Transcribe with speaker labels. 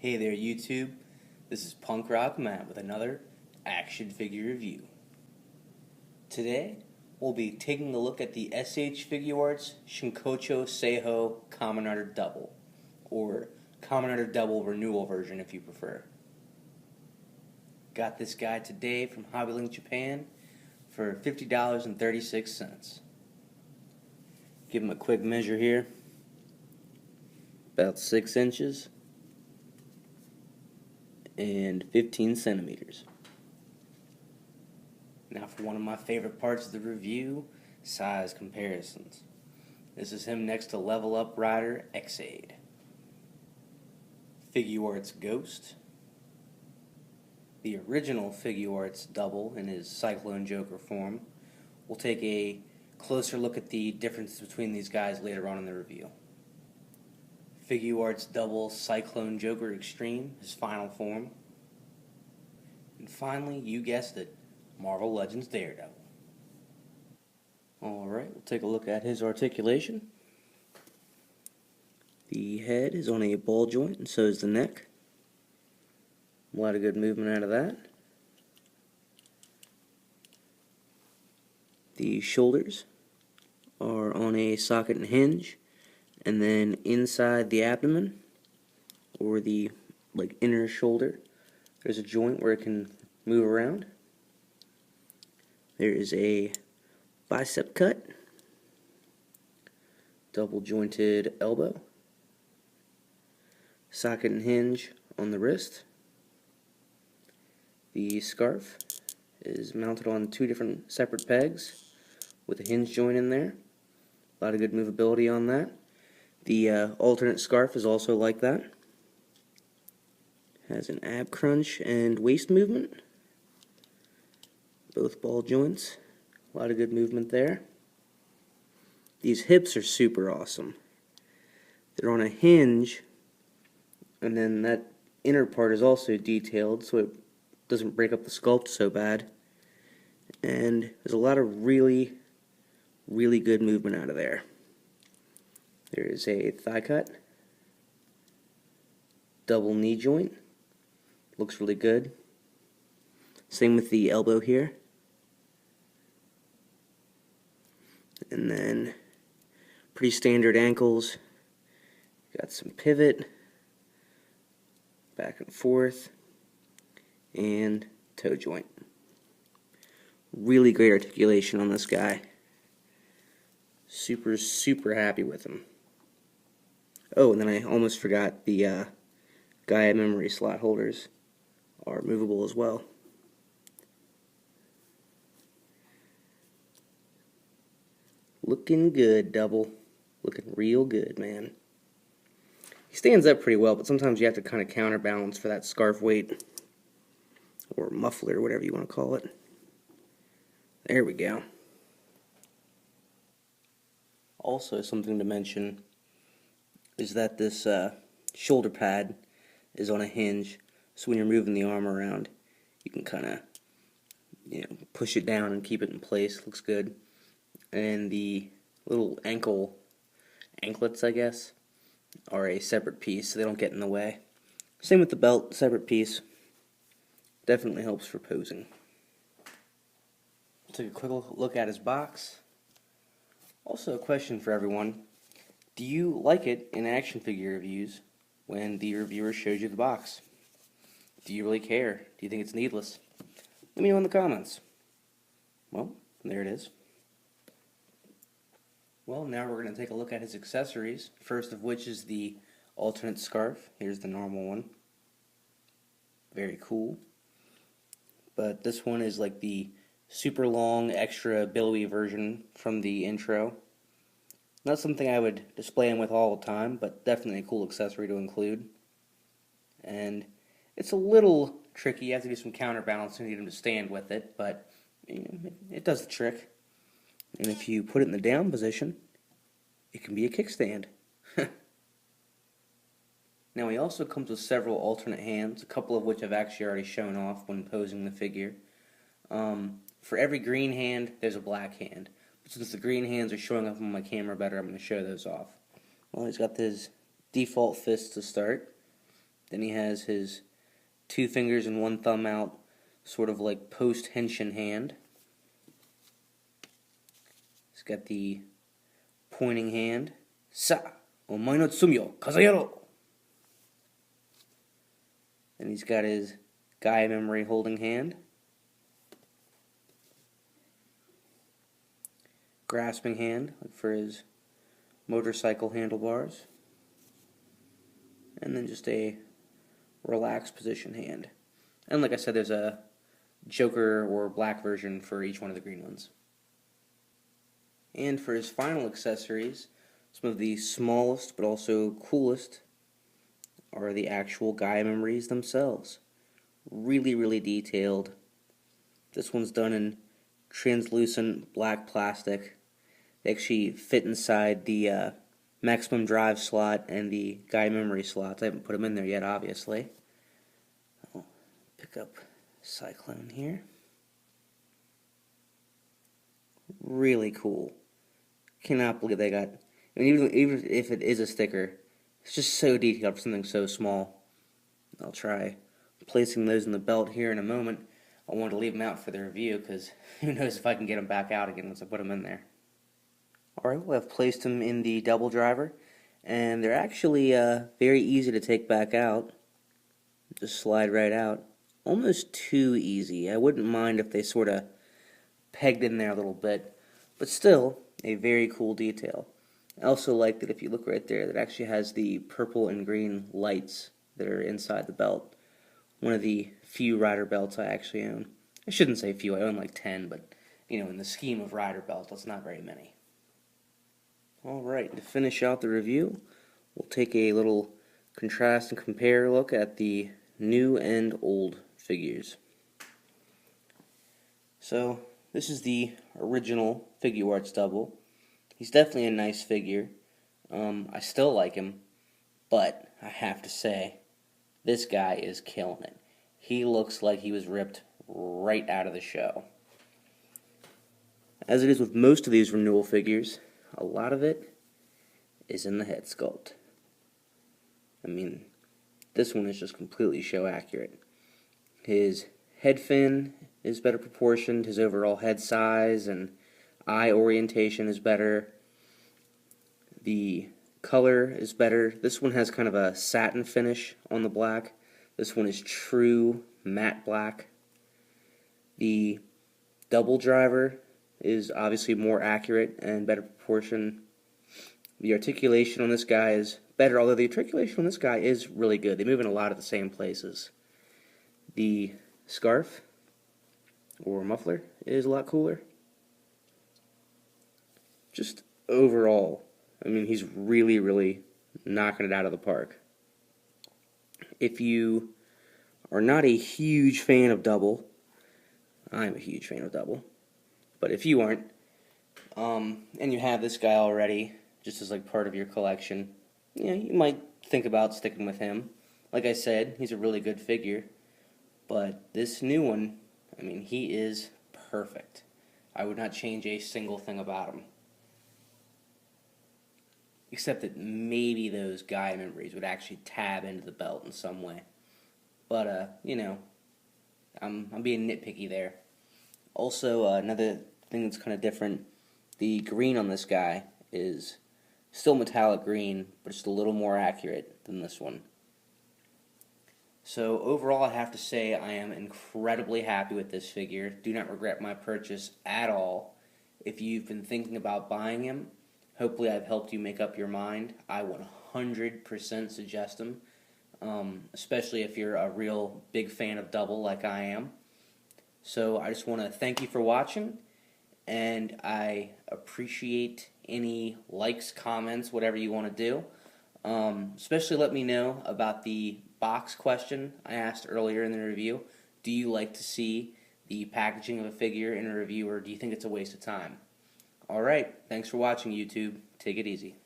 Speaker 1: Hey there YouTube, this is Punk Rock Matt with another action figure review. Today, we'll be taking a look at the SH Figuarts Shinkocchou Seihou Kamen Rider W, or Kamen Rider W Renewal version if you prefer. Got this guy today from HobbyLink Japan for $50.36. Give him a quick measure here, about 6 inches. And 15 centimeters. Now for one of my favorite parts of the review, size comparisons. This is him next to Level Up Rider X-Aid, Figuarts Ghost, the original Figuarts Double in his Cyclone Joker form. We'll take a closer look at the difference between these guys later on in the review. Figuarts Double Cyclone Joker Extreme, his final form. And finally, you guessed it, Marvel Legends Daredevil. Alright, we'll take a look at his articulation. The head is on a ball joint, and so is the neck. A lot of good movement out of that. The shoulders are on a socket and hinge. And then inside the abdomen, or the inner shoulder, there's a joint where it can move around. There is a bicep cut, double jointed elbow, socket and hinge on the wrist. The scarf is mounted on 2 different separate pegs with a hinge joint in there. A lot of good movability on that. The alternate scarf is also like that. Has an ab crunch and waist movement. Both ball joints. A lot of good movement there. These hips are super awesome. They're on a hinge, and then that inner part is also detailed so it doesn't break up the sculpt so bad. And there's a lot of really good movement out of there. There is a thigh cut, double knee joint, looks really good. Same with the elbow here. And then pretty standard ankles. Got some pivot, back and forth, and toe joint. Really great articulation on this guy. Super happy with him. Oh, and then I almost forgot the Gaia memory slot holders are movable as well. Looking good, Double. Looking real good, man. He stands up pretty well, but sometimes you have to kind of counterbalance for that scarf weight. Or muffler, whatever you want to call it. There we go. Also, something to mention is that this shoulder pad is on a hinge, so when you're moving the arm around, you can kind of, push it down and keep it in place. Looks good. And the little anklets, I guess, are a separate piece, so they don't get in the way. Same with the belt, separate piece. Definitely helps for posing. Take a quick look at his box. Also, a question for everyone. Do you like it in action figure reviews when the reviewer shows you the box? Do you really care? Do you think it's needless? Let me know in the comments. Well, there it is. Well, now we're going to take a look at his accessories. First of which is the alternate scarf. Here's the normal one. Very cool. But this one is like the super long, extra billowy version from the intro. Not something I would display him with all the time, but definitely a cool accessory to include. And it's a little tricky. You have to do some counterbalancing to get him to stand with it, but it does the trick. And if you put it in the down position, it can be a kickstand. Now, he also comes with several alternate hands, a couple of which I've actually already shown off when posing the figure. For every green hand, there's a black hand. Since the green hands are showing up on my camera better, I'm going to show those off. Well, he's got his default fist to start. Then he has his 2 fingers and 1 thumb out, sort of like post-henshin hand. He's got the pointing hand. Sa, omae no tsumi o kazayaro. Then he's got his Gaia memory holding hand. Grasping hand, like for his motorcycle handlebars. And then just a relaxed position hand. And like I said, there's a Joker or black version for each one of the green ones. And for his final accessories, some of the smallest but also coolest are the actual Gaia memories themselves. Really, really detailed. This one's done in translucent black plastic. They actually fit inside the maximum drive slot and the Gaia memory slots. I haven't put them in there yet, obviously. I'll pick up Cyclone here. Really cool. Cannot believe they got... I mean, even if it is a sticker, it's just so detailed for something so small. I'll try placing those in the belt here in a moment. I wanted to leave them out for the review because who knows if I can get them back out again once I put them in there. Alright, well, I've placed them in the double driver, and they're actually very easy to take back out. Just slide right out. Almost too easy. I wouldn't mind if they sort of pegged in there a little bit, but still a very cool detail. I also like that if you look right there, that actually has the purple and green lights that are inside the belt. One of the few rider belts I actually own. I shouldn't say few, I own like 10, but you know, in the scheme of rider belts, that's not very many. Alright, to finish out the review, we'll take a little contrast and compare look at the new and old figures. So, this is the original Figuarts double. He's definitely a nice figure. I still like him, but I have to say, this guy is killing it. He looks like he was ripped right out of the show. As it is with most of these Renewal figures, a lot of it is in the head sculpt. I mean, this one is just completely show accurate. His head fin is better proportioned, his overall head size and eye orientation is better. The color is better. This one has kind of a satin finish on the black. This one is true matte black. The double driver is obviously more accurate and better proportion. The articulation on this guy is better, although the articulation on this guy is really good. They move in a lot of the same places. The scarf or muffler is a lot cooler. Just overall, I mean, he's really, really knocking it out of the park. If you are not a huge fan of double, I'm a huge fan of double, but if you aren't, and you have this guy already, just as like part of your collection, you know, you might think about sticking with him. Like I said, he's a really good figure, but this new one, I mean, he is perfect. I would not change a single thing about him. Except that maybe those Gaia memories would actually tab into the belt in some way. But, you know, I'm being nitpicky there. Also, another thing that's kind of different, the green on this guy is still metallic green, but just a little more accurate than this one. So, overall, I have to say I am incredibly happy with this figure. Do not regret my purchase at all. If you've been thinking about buying him, hopefully I've helped you make up your mind. I 100% suggest him, especially if you're a real big fan of double like I am. So I just want to thank you for watching, and I appreciate any likes, comments, whatever you want to do. Especially let me know about the box question I asked earlier in the review. Do you like to see the packaging of a figure in a review, or do you think it's a waste of time? Alright, thanks for watching, YouTube. Take it easy.